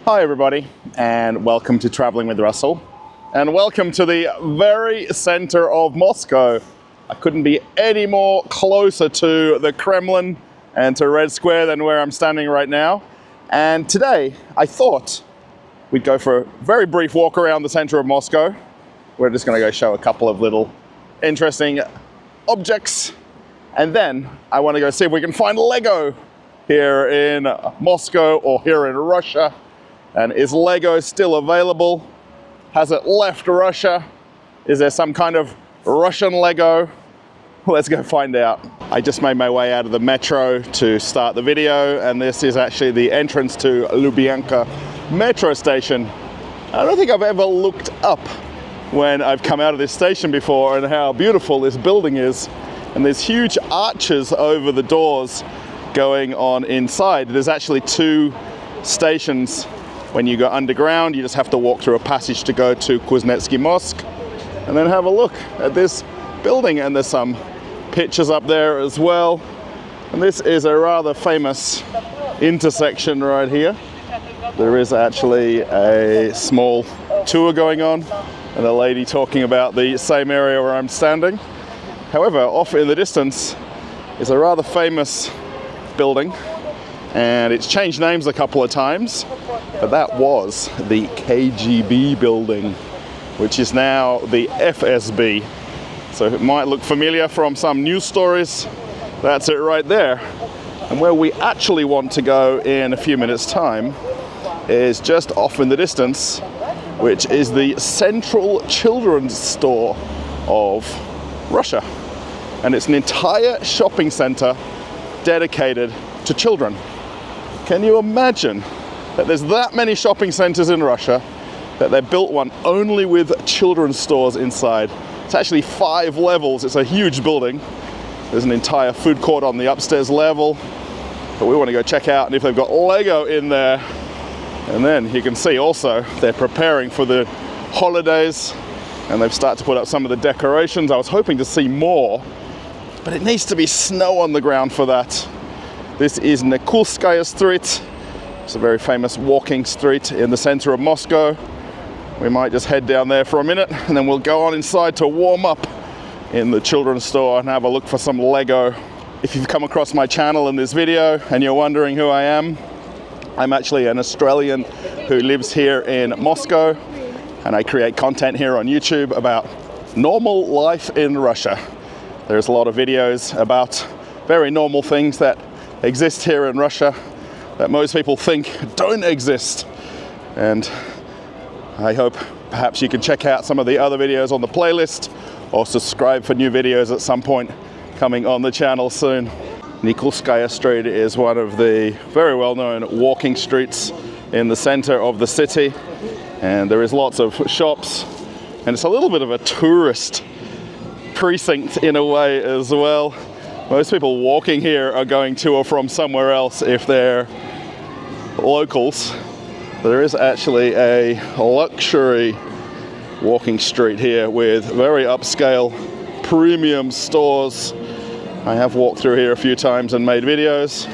Hi everybody, and welcome to Traveling with Russell, and welcome to the very center of Moscow. I couldn't be any more closer to the Kremlin and to Red Square than where I'm standing right now. And today I thought we'd go for a very brief walk around the center of Moscow. We're just going to go show a couple of little interesting objects, and then I want to go see if we can find Lego here in Moscow or here in Russia. And is Lego still available? Has it left Russia? Is there some kind of Russian Lego? Let's go find out. I just made my way out of the metro to start the video, and this is actually the entrance to Lubyanka metro station. I don't think I've ever looked up when I've come out of this station before and how beautiful this building is. And there's huge arches over the doors going on inside. There's actually two stations. When you go underground, you just have to walk through a passage to go to Kuznetsky Mosque, and then have a look at this building. And there's some pictures up there as well. And this is a rather famous intersection right here. There is actually a small tour going on and a lady talking about the same area where I'm standing. However, off in the distance is a rather famous building, and it's changed names a couple of times, but that was the KGB building, which is now the FSB. So it might look familiar from some news stories. That's it right there. And where we actually want to go in a few minutes' time is just off in the distance, which is the Central Children's Store of Russia. And it's an entire shopping center dedicated to children. Can you imagine that there's that many shopping centers in Russia, that they built one only with children's stores inside? It's actually 5 levels. It's a huge building. There's an entire food court on the upstairs level, but we want to go check out and if they've got Lego in there. And then you can see also they're preparing for the holidays, and they've started to put up some of the decorations. I was hoping to see more, but it needs to be snow on the ground for that. This is Nikolskaya Street. It's a very famous walking street in the center of Moscow. We might just head down there for a minute, and then we'll go on inside to warm up in the children's store and have a look for some Lego. If you've come across my channel in this video and you're wondering who I am, I'm actually an Australian who lives here in Moscow, and I create content here on YouTube about normal life in Russia. There's a lot of videos about very normal things that exist here in Russia that most people think don't exist. And I hope perhaps you can check out some of the other videos on the playlist, or subscribe for new videos at some point coming on the channel soon. Nikolskaya Street is one of the very well-known walking streets in the center of the city, and there is lots of shops, and it's a little bit of a tourist precinct in a way as well. Most people walking here are going to or from somewhere else if they're locals. There is actually a luxury walking street here with very upscale premium stores. I have walked through here a few times and made videos.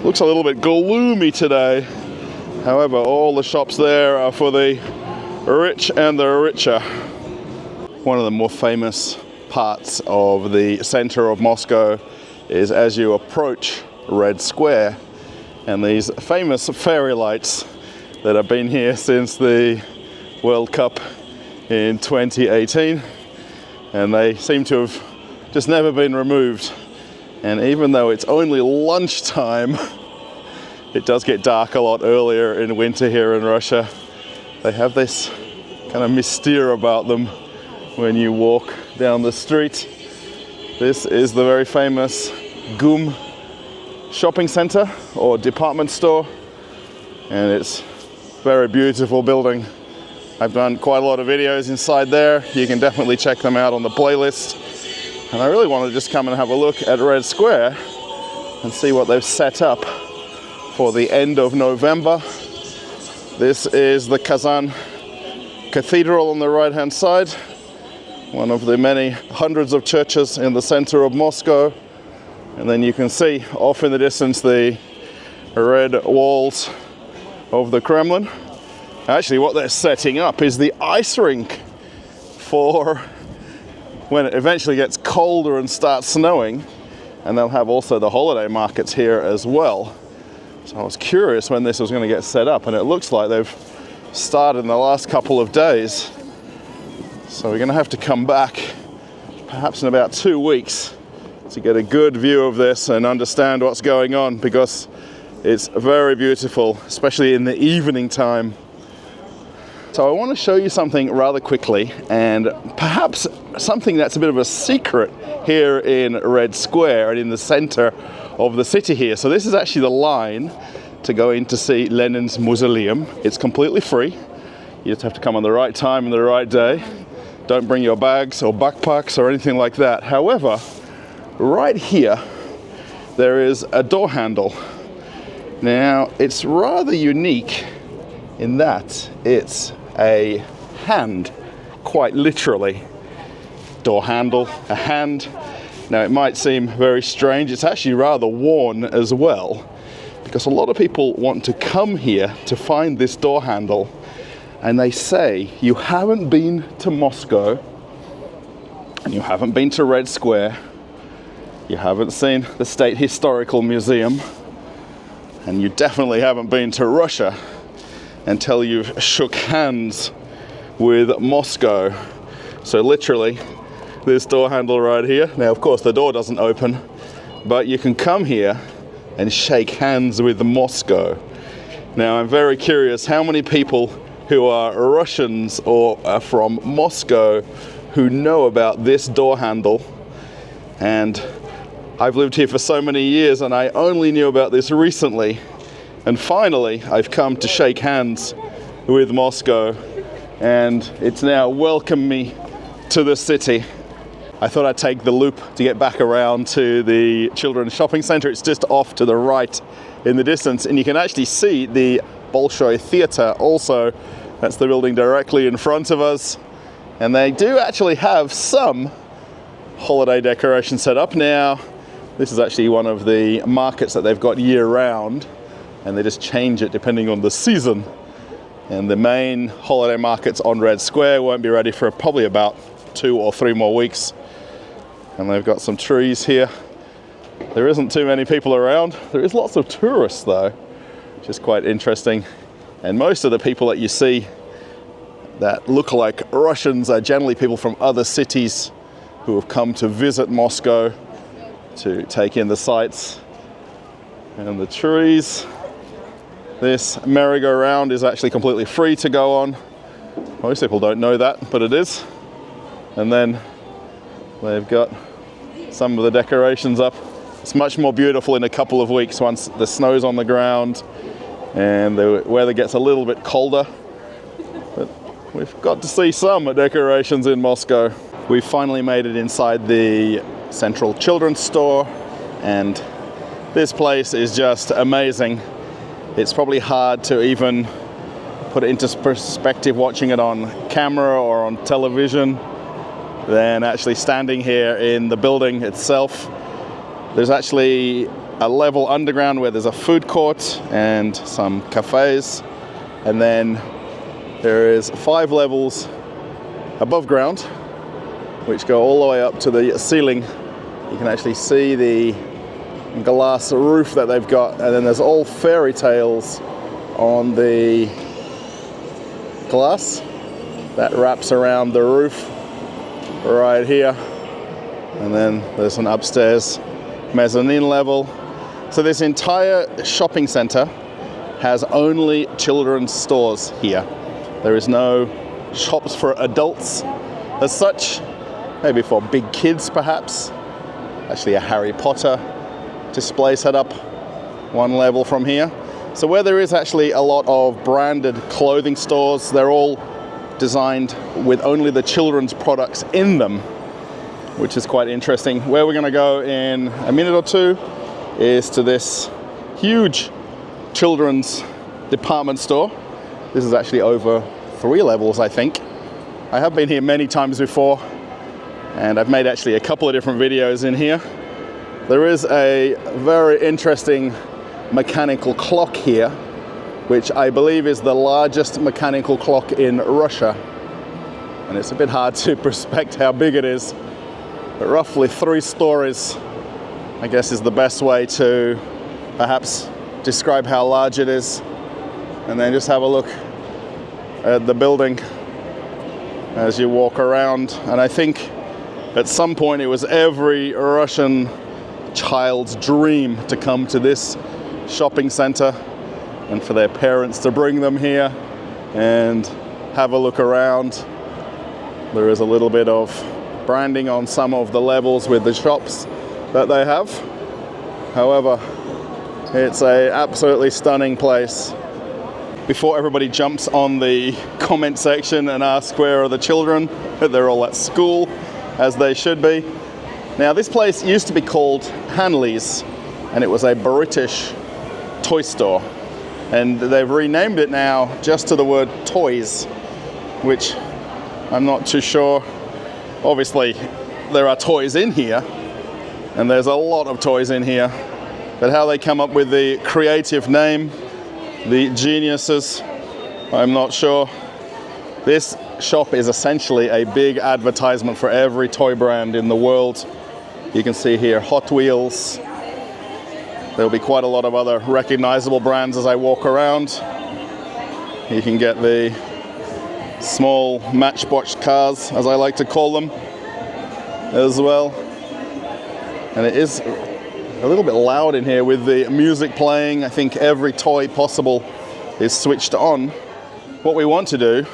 Looks a little bit gloomy today. However, all the shops there are for the rich and the richer. One of the more famous parts of the center of Moscow is as you approach Red Square, and these famous fairy lights that have been here since the World Cup in 2018, and they seem to have just never been removed. And even though it's only lunchtime, it does get dark a lot earlier in winter here in Russia. They have this kind of mystere about them when you walk down the street. This is the very famous GUM shopping center or department store, and it's a very beautiful building. I've done quite a lot of videos inside there. You can definitely check them out on the playlist. And I really want to just come and have a look at Red Square and see what they've set up for the end of November. This is the Kazan Cathedral on the right hand side, one of the many hundreds of churches in the center of Moscow. And then you can see off in the distance the red walls of the Kremlin. Actually, what they're setting up is the ice rink for when it eventually gets colder and starts snowing. And they'll have also the holiday markets here as well. So I was curious when this was going to get set up, and it looks like they've started in the last couple of days. So we're going to have to come back perhaps in about 2 weeks to get a good view of this and understand what's going on, because it's very beautiful, especially in the evening time. So I want to show you something rather quickly, and perhaps something that's a bit of a secret here in Red Square and in the center of the city here. So this is actually the line to go in to see Lenin's mausoleum. It's completely free. You just have to come on the right time and the right day. Don't bring your bags or backpacks or anything like that. However, right here, there is a door handle. Now, it's rather unique in that it's a hand, quite literally. Door handle, a hand. Now, it might seem very strange. It's actually rather worn as well, because a lot of people want to come here to find this door handle, and they say, you haven't been to Moscow, and you haven't been to Red Square, you haven't seen the State Historical Museum, and you definitely haven't been to Russia until you've shook hands with Moscow. So literally, this door handle right here. Now, of course, the door doesn't open, but you can come here and shake hands with Moscow. Now, I'm very curious how many people who are Russians or are from Moscow who know about this door handle. And I've lived here for so many years, and I only knew about this recently. And finally, I've come to shake hands with Moscow, and it's now welcomed me to the city. I thought I'd take the loop to get back around to the children's shopping center. It's just off to the right in the distance, and you can actually see the Bolshoi Theater also. That's the building directly in front of us. And they do actually have some holiday decoration set up. Now, this is actually one of the markets that they've got year-round, and they just change it depending on the season. And the main holiday markets on Red Square won't be ready for probably about 2 or 3 more weeks. And they've got some trees here. There isn't too many people around. There is lots of tourists though, which is quite interesting. And most of the people that you see that look like Russians are generally people from other cities who have come to visit Moscow to take in the sights and the trees. This merry-go-round is actually completely free to go on. Most people don't know that, but it is. And then they've got some of the decorations up. It's much more beautiful in a couple of weeks once the snow's on the ground and the weather gets a little bit colder. But we've got to see some decorations in Moscow. We've finally made it inside the Central Children's Store, and this place is just amazing. It's probably hard to even put it into perspective watching it on camera or on television than actually standing here in the building itself. There's actually a level underground where there's a food court and some cafes, and then there is 5 levels above ground which go all the way up to the ceiling. You can actually see the glass roof that they've got, and then there's all fairy tales on the glass that wraps around the roof right here. And then there's an upstairs mezzanine level. So this entire shopping center has only children's stores here. There is no shops for adults as such, maybe for big kids perhaps. Actually a Harry Potter display set up 1 level from here. So where there is actually a lot of branded clothing stores, they're all designed with only the children's products in them, which is quite interesting. Where we're going to go in a minute or 2 is to this huge children's department store. This is actually over 3 levels, I think. I have been here many times before, and I've made actually a couple of different videos in here. There is a very interesting mechanical clock here, which I believe is the largest mechanical clock in Russia. And it's a bit hard to prospect how big it is, but roughly 3 stories, I guess, is the best way to perhaps describe how large it is. And then just have a look at the building as you walk around. And I think at some point it was every Russian child's dream to come to this shopping center and for their parents to bring them here and have a look around. There is a little bit of branding on some of the levels with the shops that they have. However, it's an absolutely stunning place. Before everybody jumps on the comment section and asks where are the children, they're all at school, as they should be. Now, this place used to be called Hanley's, and it was a British toy store. And they've renamed it now just to the word toys, which I'm not too sure. Obviously, there are toys in here, and there's a lot of toys in here. But how they come up with the creative name, the geniuses, I'm not sure. This shop is essentially a big advertisement for every toy brand in the world. You can see here Hot Wheels. There'll be quite a lot of other recognizable brands as I walk around. You can get the small matchbox cars, as I like to call them, as well. And it is a little bit loud in here with the music playing. I think every toy possible is switched on. What we want to do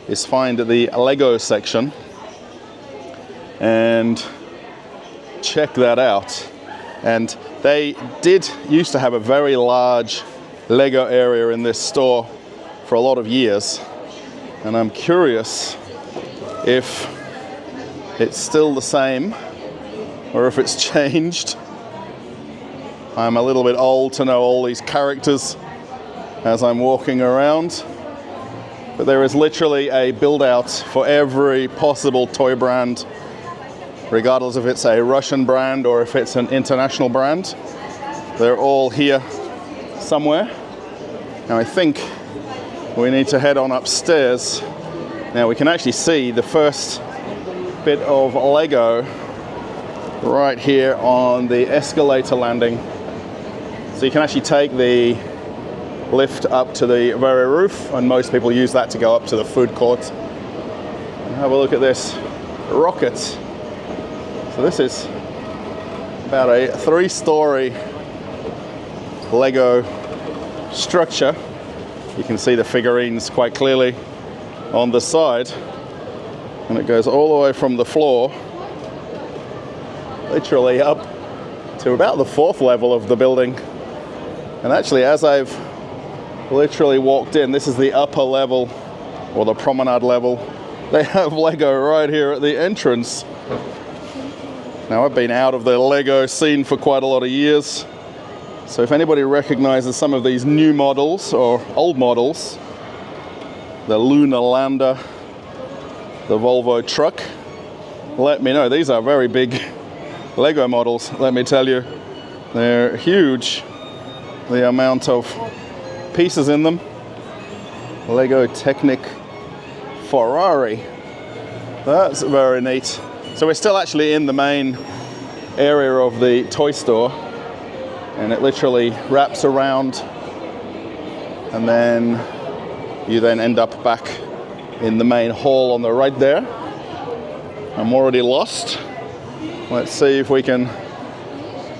is find the Lego section and check that out. And they did used to have a very large Lego area in this store for a lot of years. And I'm curious if it's still the same or if it's changed. I'm a little bit old to know all these characters as I'm walking around. But there is literally a build-out for every possible toy brand, regardless if it's a Russian brand or if it's an international brand. They're all here somewhere. Now I think we need to head on upstairs. Now we can actually see the first bit of Lego right here on the escalator landing. So you can actually take the lift up to the very roof, and most people use that to go up to the food court. And have a look at this rocket. So this is about a 3-story Lego structure. You can see the figurines quite clearly on the side, and it goes all the way from the floor literally up to about the 4th level of the building. And actually, as I've literally walked in, this is the upper level or the promenade level. They have Lego right here at the entrance. Now, I've been out of the Lego scene for quite a lot of years, so if anybody recognizes some of these new models or old models, the Lunar Lander, the Volvo truck, let me know. These are very big Lego models, let me tell you. They're huge, the amount of pieces in them. Lego Technic Ferrari. That's very neat. So we're still actually in the main area of the toy store, and it literally wraps around, and then you then end up back in the main hall on the right there. I'm already lost. Let's see if we can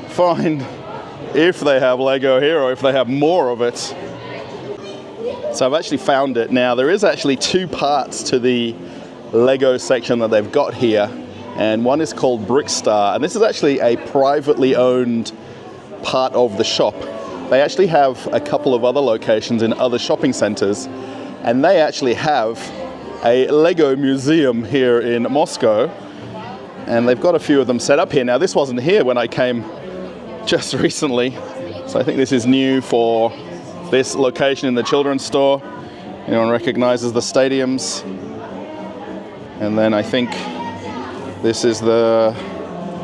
find if they have Lego here or if they have more of it. So I've actually found it. Now, there is actually 2 parts to the Lego section that they've got here, and one is called Brickstar, and this is actually a privately owned part of the shop. They actually have a couple of other locations in other shopping centers, and they actually have a Lego museum here in Moscow, and they've got a few of them set up here. Now, this wasn't here when I came just recently, so I think this is new for this location in the children's store. Anyone recognizes the stadiums? And then I think this is the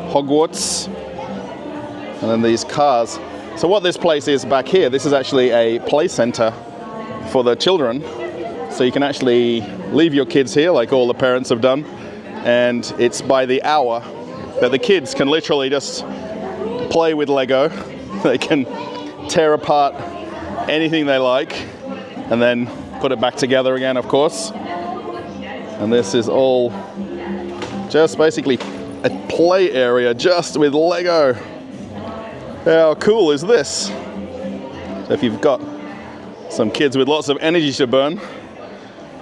Hogwarts, and then these cars. So what this place is back here, this is actually a play center for the children. So you can actually leave your kids here, like all the parents have done, and it's by the hour that the kids can literally just play with Lego. They can tear apart anything they like and then put it back together again, of course. And this is all just basically a play area just with Lego. How cool is this? So if you've got some kids with lots of energy to burn,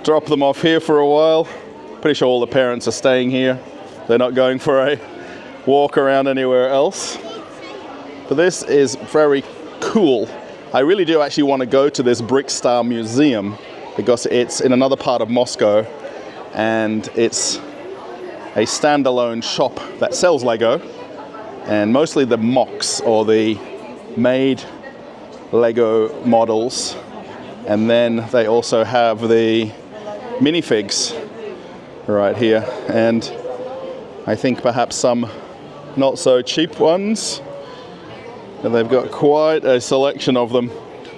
drop them off here for a while. Pretty sure all the parents are staying here. They're not going for a walk around anywhere else. But this is very cool. I really do actually want to go to this brickstar museum because it's in another part of Moscow and it's a standalone shop that sells Lego, and mostly the mocks, or the made Lego models, and then they also have the minifigs right here, and I think perhaps some not so cheap ones. And they've got quite a selection of them.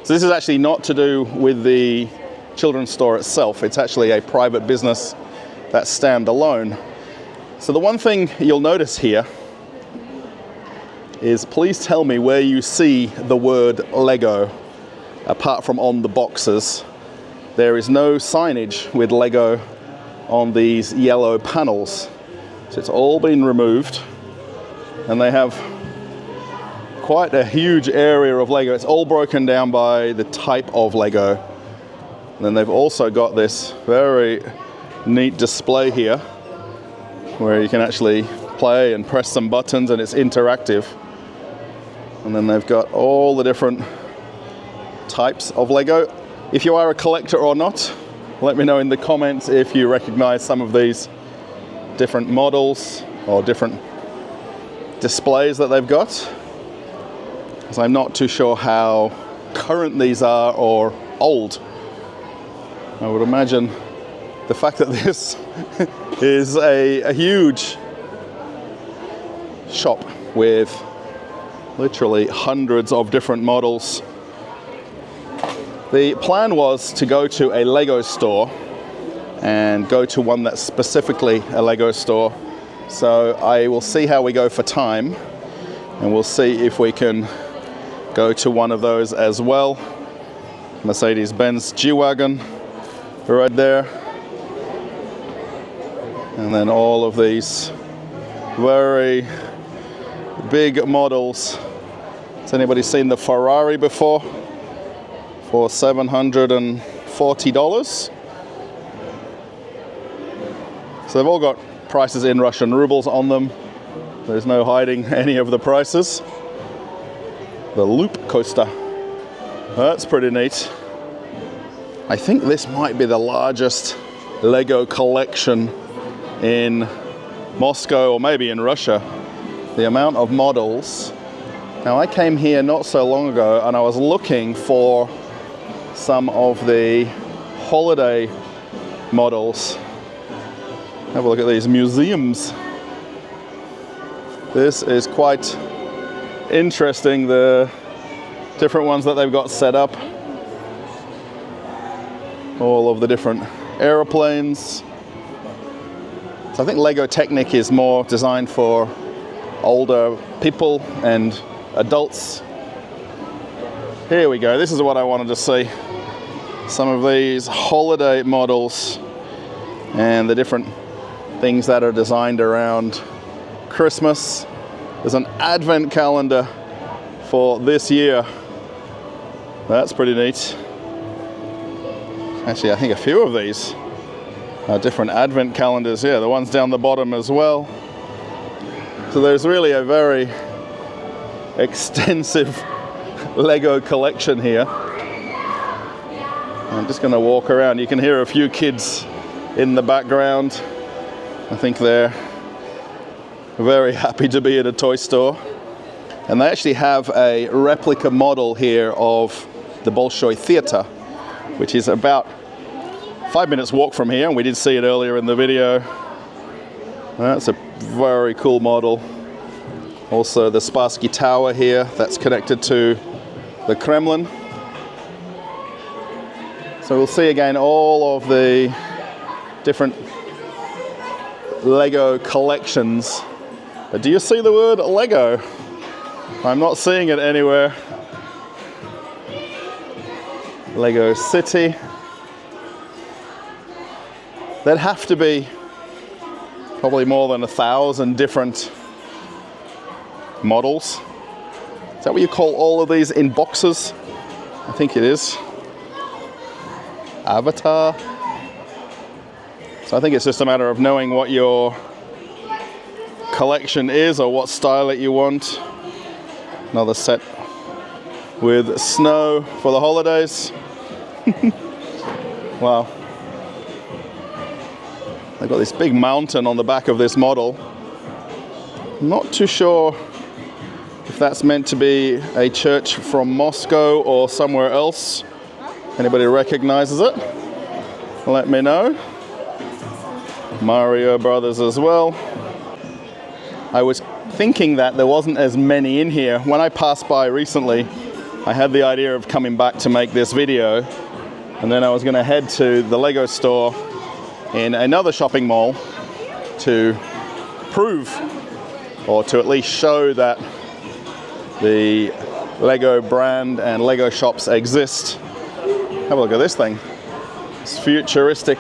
So this is actually not to do with the children's store itself. It's actually a private business that's standalone. So the one thing you'll notice here is, please tell me where you see the word Lego, apart from on the boxes. There is no signage with Lego on these yellow panels. So it's all been removed, and they have quite a huge area of Lego. It's all broken down by the type of Lego. And then they've also got this very neat display here where you can actually play and press some buttons, and it's interactive. And then they've got all the different types of Lego. If you are a collector or not, let me know in the comments if you recognize some of these different models or different displays that they've got. Because I'm not too sure how current these are or old. I would imagine the fact that this is a huge shop with literally hundreds of different models. The plan was to go to a Lego store and go to one that's specifically a Lego store. So I will see how we go for time, and we'll see if we can go to one of those as well. Mercedes-Benz G-Wagon right there. And then all of these very big models. Has anybody seen the Ferrari before? For $740. So they've all got prices in Russian rubles on them. There's no hiding any of the prices. The Loop Coaster. That's pretty neat. I think this might be the largest Lego collection in Moscow, or maybe in Russia. The amount of models. Now I came here not so long ago and I was looking for some of the holiday models. Have a look at these museums. This is quite interesting, the different ones that they've got set up. All of the different aeroplanes. So I think Lego Technic is more designed for older people and adults. Here we go. This is what I wanted to see. Some of these holiday models and the different things that are designed around Christmas. There's an advent calendar for this year. That's pretty neat. Actually, I think a few of these are different advent calendars. Yeah, the ones down the bottom as well. So there's really a very extensive Lego collection here. I'm just going to walk around. You can hear a few kids in the background. I think they're very happy to be at a toy store. And they actually have a replica model here of the Bolshoi Theater, which is about 5 minutes walk from here, and we did see it earlier in the video. That's a very cool model. Also the Spassky Tower here, that's connected to the Kremlin. So we'll see again all of the different Lego collections. But do you see the word Lego? I'm not seeing it anywhere. Lego City. There'd have to be probably more than 1,000 different models. Is that what you call all of these in boxes? I think it is. Avatar. So I think it's just a matter of knowing what your collection is or what style that you want. Another set with snow for the holidays. Wow. They've got this big mountain on the back of this model. Not too sure if that's meant to be a church from Moscow or somewhere else. Anybody recognizes it? Let me know. Mario Brothers as well. I was thinking that there wasn't as many in here. When I passed by recently, I had the idea of coming back to make this video, and then I was going to head to the Lego store in another shopping mall to prove, or to at least show, that the Lego brand and Lego shops exist. Have a look at this thing. It's futuristic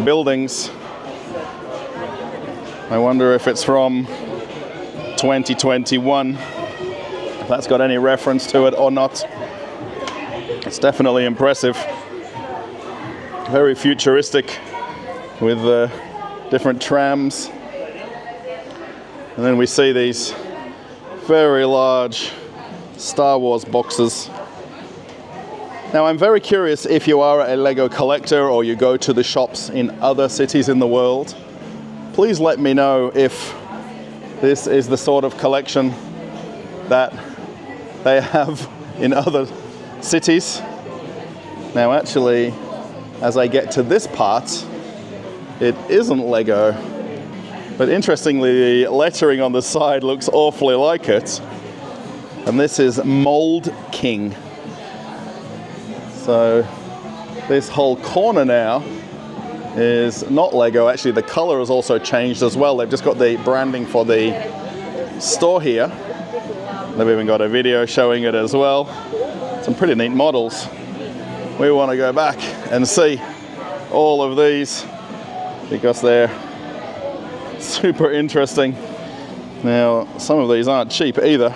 buildings. I wonder if it's from 2021, if that's got any reference to it or not. It's definitely impressive. Very futuristic with different trams. And then we see these very large Star Wars boxes. Now I'm very curious, if you are a Lego collector or you go to the shops in other cities in the world, please let me know if this is the sort of collection that they have in other cities. Now actually, as I get to this part, it isn't Lego, but interestingly the lettering on the side looks awfully like it, and this is Mold King. So this whole corner now is not Lego. Actually, the color has also changed as well. They've just got the branding for the store here. They've even got a video showing it as well. Some pretty neat models. We want to go back and see all of these because they're super interesting. Now, some of these aren't cheap either.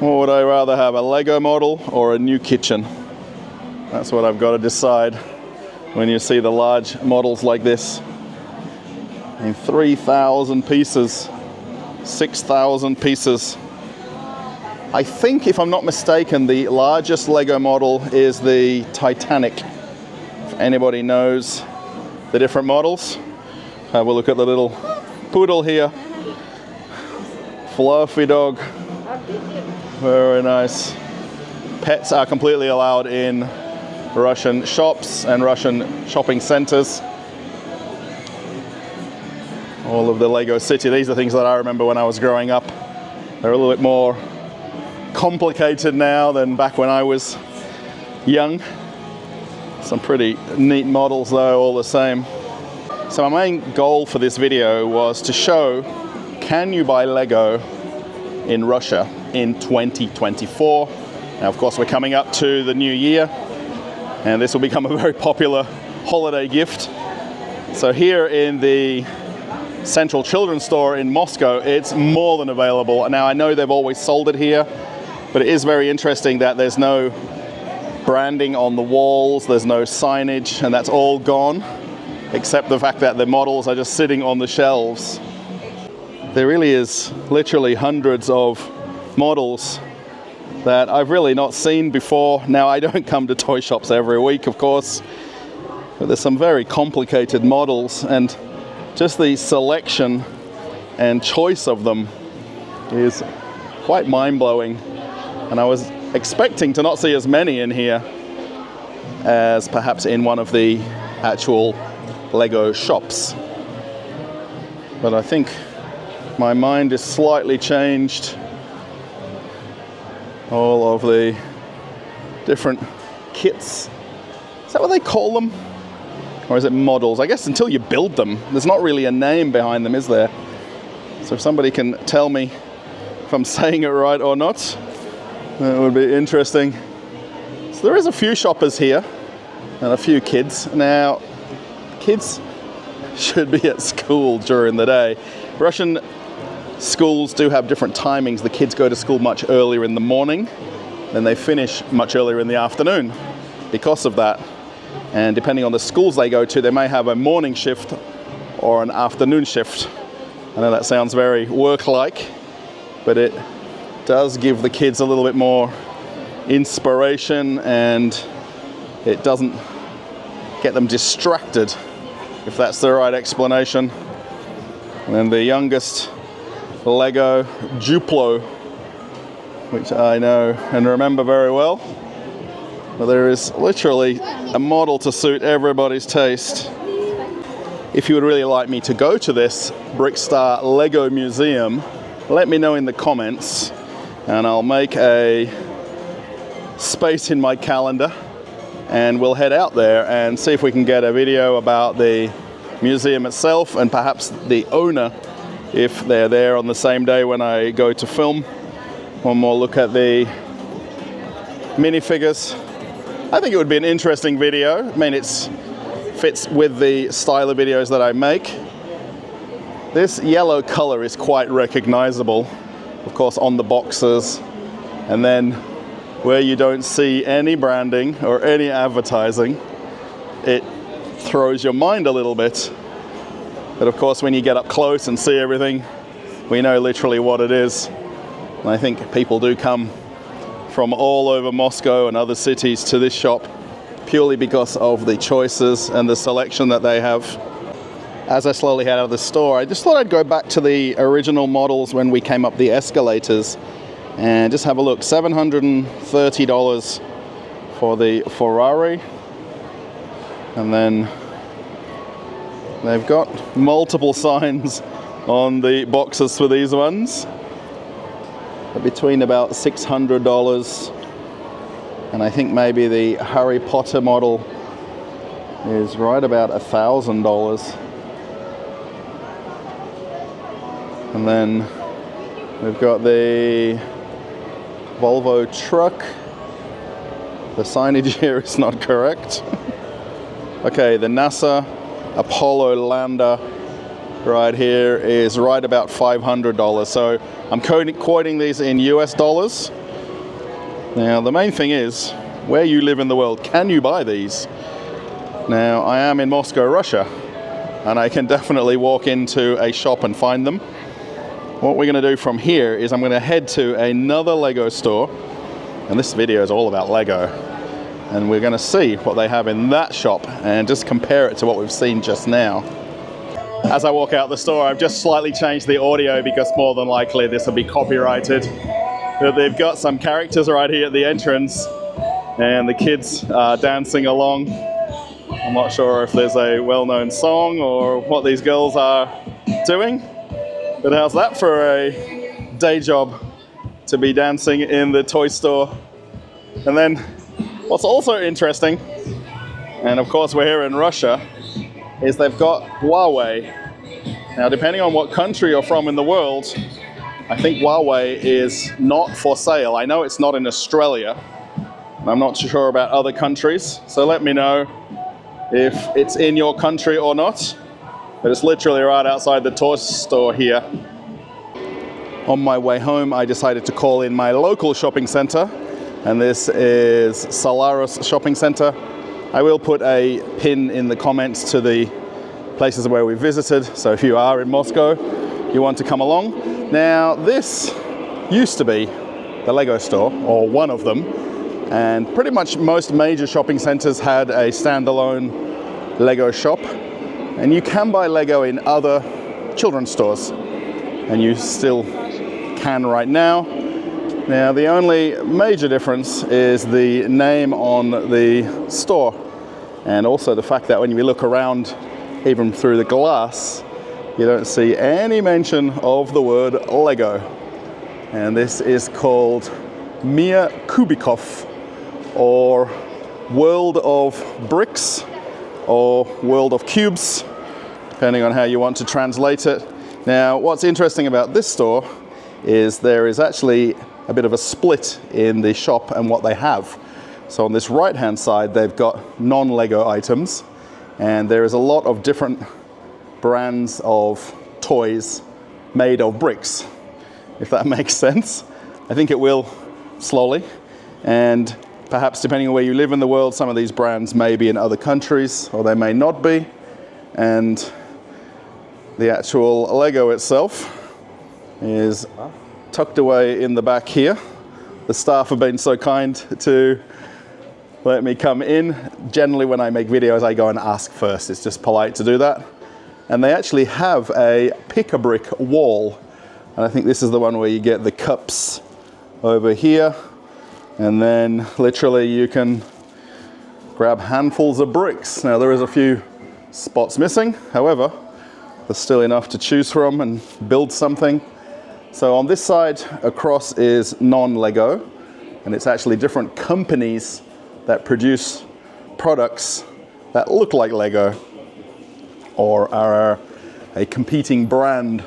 What would I rather have, a Lego model or a new kitchen? That's what I've got to decide when you see the large models like this. In 3,000 pieces, 6,000 pieces. I think, if I'm not mistaken, the largest Lego model is the Titanic. If anybody knows the different models, have a look at the little poodle here. Fluffy dog. Very nice. Pets are completely allowed in Russian shops and Russian shopping centers. All of the Lego City, these are things that I remember when I was growing up. They're a little bit more complicated now than back when I was young. Some pretty neat models though, all the same. So my main goal for this video was to show, can you buy Lego in Russia in 2024? Now of course we're coming up to the new year, and this will become a very popular holiday gift. So here in the Central Children's Store in Moscow, it's more than available. Now I know they've always sold it here, but it is very interesting that there's no branding on the walls, there's no signage, and that's all gone, except the fact that the models are just sitting on the shelves. There really is literally hundreds of models that I've really not seen before. Now, I don't come to toy shops every week, of course, but there's some very complicated models, and just the selection and choice of them is quite mind-blowing. And I was expecting to not see as many in here as perhaps in one of the actual Lego shops. But I think my mind is slightly changed. All of the different kits that what they call them? Or is it models? I guess until you build them, there's not really a name behind them, is there? So if somebody can tell me if I'm saying it right or not, that would be interesting. So there is a few shoppers here and a few kids. Now, kids should be at school during the day. Russian schools do have different timings. The kids go to school much earlier in the morning, then they finish much earlier in the afternoon because of that. And depending on the schools they go to, they may have a morning shift or an afternoon shift. I know that sounds very work-like, but it does give the kids a little bit more inspiration, and it doesn't get them distracted, if that's the right explanation. And then the youngest Lego Duplo, which I know and remember very well. But there is literally a model to suit everybody's taste. If you would really like me to go to this Brickstar Lego Museum, let me know in the comments and I'll make a space in my calendar and we'll head out there and see if we can get a video about the museum itself and perhaps the owner, if they're there on the same day when I go to film. One more look at the minifigures. I think it would be an interesting video. I mean, it's fits with the style of videos that I make. This yellow color is quite recognizable, of course, on the boxes. And then where you don't see any branding or any advertising, it throws your mind a little bit. But of course, when you get up close and see everything, we know literally what it is. And I think people do come from all over Moscow and other cities to this shop purely because of the choices and the selection that they have. As I slowly head out of the store, I just thought I'd go back to the original models when we came up the escalators and just have a look. $730 for the Ferrari. And then they've got multiple signs on the boxes for these ones. Between about $600 and I think maybe the Harry Potter model is right about $1,000. And then we've got the Volvo truck. The signage here is not correct. Okay, the NASA Apollo lander right here is right about $500. So I'm quoting these in US dollars. Now the main thing is, where you live in the world, can you buy these? Now I am in Moscow, Russia, and I can definitely walk into a shop and find them. What we're going to do from here is I'm going to head to another Lego store, and this video is all about Lego, and we're going to see what they have in that shop and just compare it to what we've seen just now. As I walk out the store, I've just slightly changed the audio because more than likely this will be copyrighted. But they've got some characters right here at the entrance and the kids are dancing along. I'm not sure if there's a well-known song or what these girls are doing, but how's that for a day job to be dancing in the toy store? And then what's also interesting, and of course we're here in Russia, is they've got Huawei. Now, depending on what country you're from in the world, I think Huawei is not for sale. I know it's not in Australia, and I'm not sure about other countries, so let me know if it's in your country or not. But it's literally right outside the toy store here. On my way home, I decided to call in my local shopping center, and this is Salaris shopping center. I will put a pin in the comments to the places where we visited, so if you are in Moscow, you want to come along. Now, this used to be the Lego store, or one of them, and pretty much most major shopping centers had a standalone Lego shop, and you can buy Lego in other children's stores, and you still can right now. Now, the only major difference is the name on the store, and also the fact that when you look around, even through the glass, you don't see any mention of the word Lego. And this is called Mia Kubikov, or world of bricks or world of cubes, depending on how you want to translate it. Now, what's interesting about this store is there is actually a bit of a split in the shop and what they have. So on this right-hand side, they've got non-Lego items, and there is a lot of different brands of toys made of bricks, if that makes sense. I think it will slowly, and perhaps depending on where you live in the world, some of these brands may be in other countries, or they may not be. And the actual Lego itself is tucked away in the back here. The staff have been so kind to let me come in. Generally when I make videos, I go and ask first. It's just polite to do that. And they actually have a pick-a-brick wall. And I think this is the one where you get the cups over here. And then literally you can grab handfuls of bricks. Now there is a few spots missing. However, there's still enough to choose from and build something. So on this side across is non-Lego, and it's actually different companies that produce products that look like Lego or are a competing brand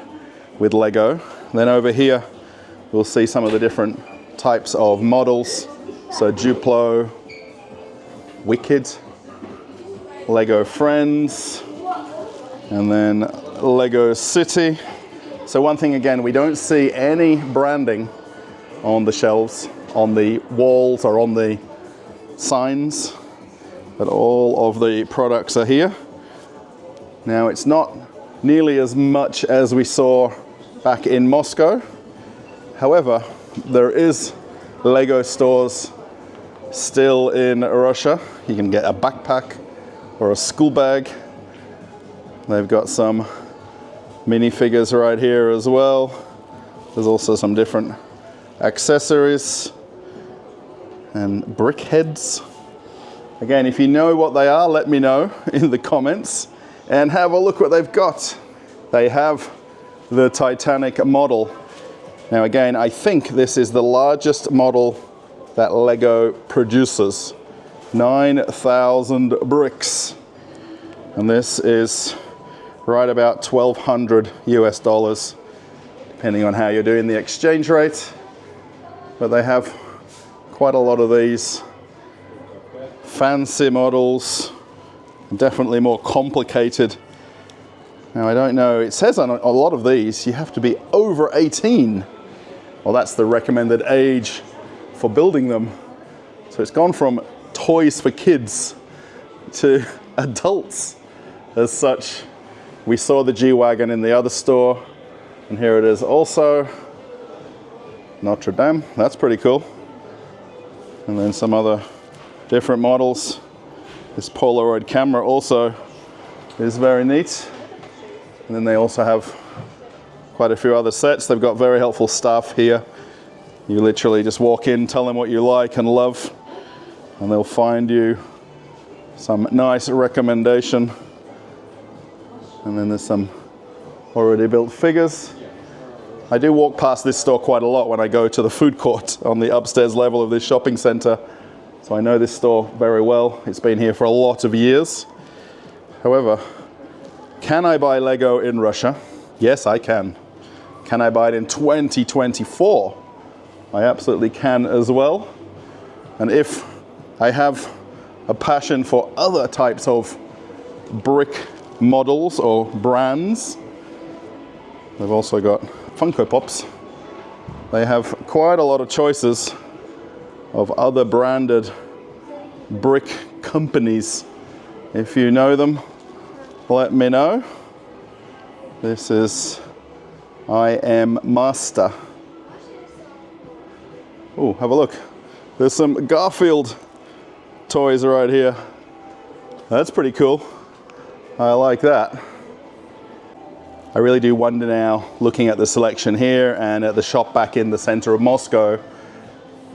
with Lego. Then over here we'll see some of the different types of models. So Duplo, Wicked, Lego Friends, and then Lego City. So one thing again, we don't see any branding on the shelves, on the walls or on the signs, but all of the products are here. Now it's not nearly as much as we saw back in Moscow. However, there is Lego stores still in Russia. You can get a backpack or a school bag. They've got some minifigures right here as well. There's also some different accessories and brick heads. Again, if you know what they are, let me know in the comments and have a look what they've got. They have the Titanic model. Now again, I think this is the largest model that Lego produces. 9,000 bricks. And this is right about 1,200 US dollars, depending on how you're doing the exchange rate. But they have quite a lot of these fancy models, definitely more complicated. Now I don't know, it says on a lot of these you have to be over 18. Well, that's the recommended age for building them. So it's gone from toys for kids to adults as such. We saw the G-Wagon in the other store, and here it is also. Notre Dame, that's pretty cool. And then some other different models. This Polaroid camera also is very neat. And then they also have quite a few other sets. They've got very helpful staff here. You literally just walk in, tell them what you like and love, and they'll find you some nice recommendation. And then there's some already built figures. I do walk past this store quite a lot when I go to the food court on the upstairs level of this shopping center. So I know this store very well. It's been here for a lot of years. However, can I buy Lego in Russia? Yes, I can. Can I buy it in 2024? I absolutely can as well. And if I have a passion for other types of brick models or brands, they've also got Funko Pops. They have quite a lot of choices of other branded brick companies. If you know them, let me know. This is I Am Master. Oh, have a look. There's some Garfield toys right here. That's pretty cool. I like that. I really do wonder now, looking at the selection here and at the shop back in the center of Moscow,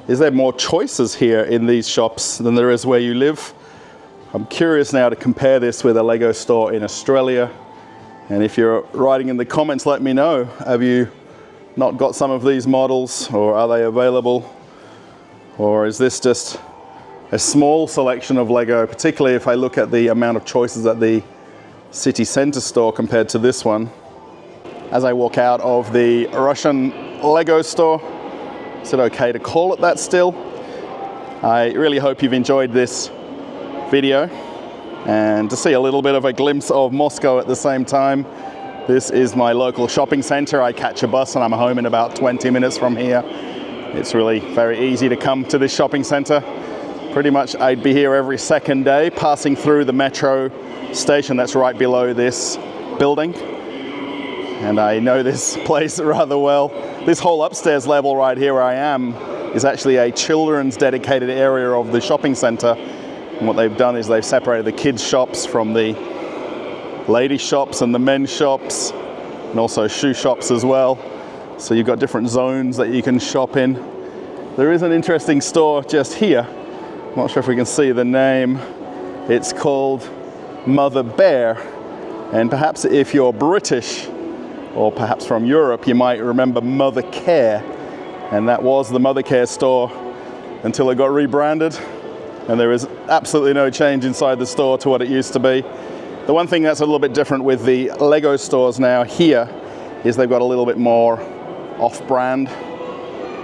is there more choices here in these shops than there is where you live? I'm curious now to compare this with a Lego store in Australia. And if you're writing in the comments, let me know. Have you not got some of these models, or are they available? Or is this just a small selection of Lego, particularly if I look at the amount of choices at the city center store compared to this one. As I walk out of the Russian Lego store, is it okay to call it that still? I really hope you've enjoyed this video, and to see a little bit of a glimpse of Moscow at the same time. This is my local shopping center. I catch a bus and I'm home in about 20 minutes from here. It's really very easy to come to this shopping center. Pretty much I'd be here every second day, passing through the metro station that's right below this building. And I know this place rather well. This whole upstairs level right here where I am is actually a children's dedicated area of the shopping center. And what they've done is they've separated the kids' shops from the ladies' shops and the men's shops, and also shoe shops as well. So you've got different zones that you can shop in. There is an interesting store just here. I'm not sure if we can see the name. It's called Mother Bear. And perhaps if you're British or perhaps from Europe, you might remember Mother Care. And that was the Mother Care store until it got rebranded. And there is absolutely no change inside the store to what it used to be. The one thing that's a little bit different with the Lego stores now here is they've got a little bit more off-brand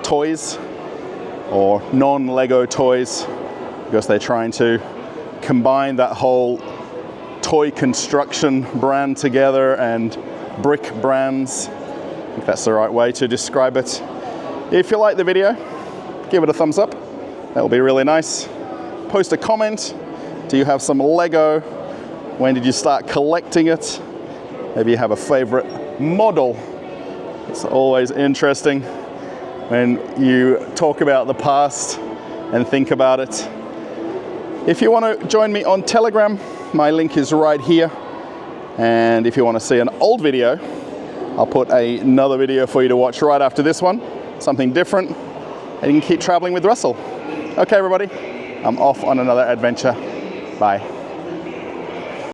toys or non-Lego toys, because they're trying to combine that whole toy construction brand together and brick brands. I think that's the right way to describe it. If you like the video, give it a thumbs up. That will be really nice. Post a comment. Do you have some Lego? When did you start collecting it? Maybe you have a favorite model. It's always interesting when you talk about the past and think about it. If you want to join me on Telegram, my link is right here. And if you want to see an old video, I'll put another video for you to watch right after this one, something different, and you can keep traveling with Russell. Okay, everybody, I'm off on another adventure. Bye.